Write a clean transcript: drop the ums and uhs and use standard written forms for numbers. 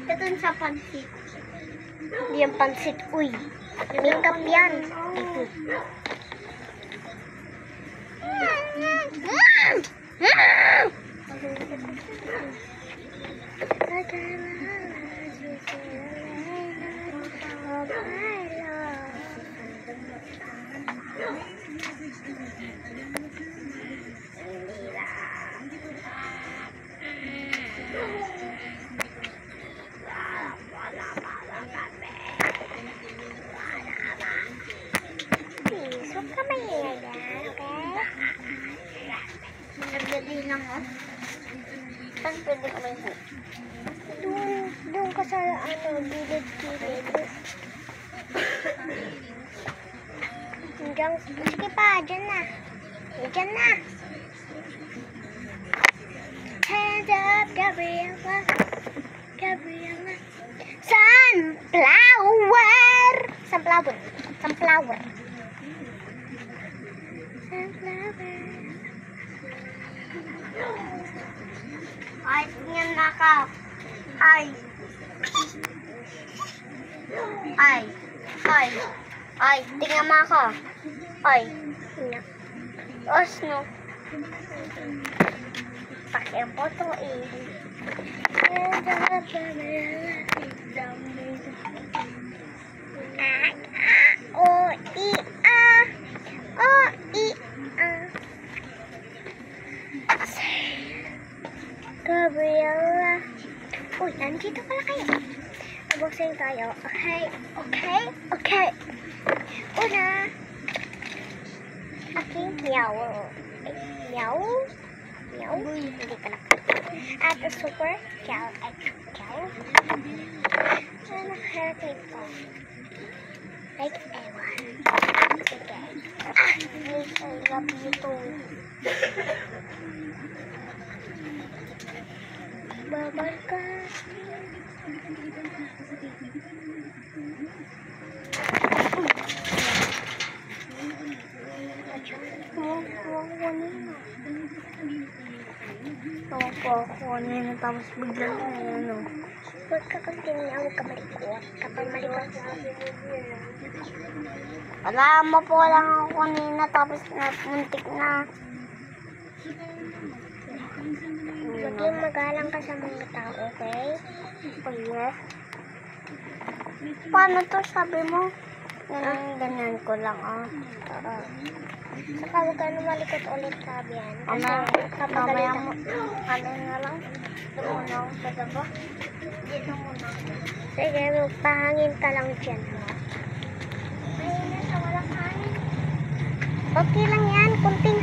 Ito sa pansit. Hindi yung pansit. Uy. Makeup yan. Lang ha? Saan pwede ka may hook? Doon ka sa gilid-gilid. Sige pa, dyan na. Dyan na. Hands up, Gabriela. Gabriela. Sunflower. Sunflower. Sunflower. Sunflower. Ay, tingnan na ka. Ay. Ay. Ay. Ay, tingnan mo ako. Ay. Os, no. Pakiang po ito eh. Gabriela. Uy, nandito pala kayo. Nabuksan tayo. Okay, okay, okay. Una. Aking meow. Meow. Meow. Hindi pala. At the super cow. Cow. Ano hair clip ko? Like ewan. Okay. I love you too. Babal ka. Kukunin na tapos biglang ano. Huwag ka continue, huwag ka malikot. Kapag malikot alam mo po lang ako kanina tapos muntik na. Maging magalang ka sa mga tao, okay? Oh, yes. Paano to sabi mo? Ganyan ko lang, Saka huwag ka na malikot ulit sabi yan. Mamaya mo, ano na lang? Dito muna ako sa daba. Dito muna. Sige, pahangin ka lang dyan, Mainit na walang hangin. Okay lang yan, kunting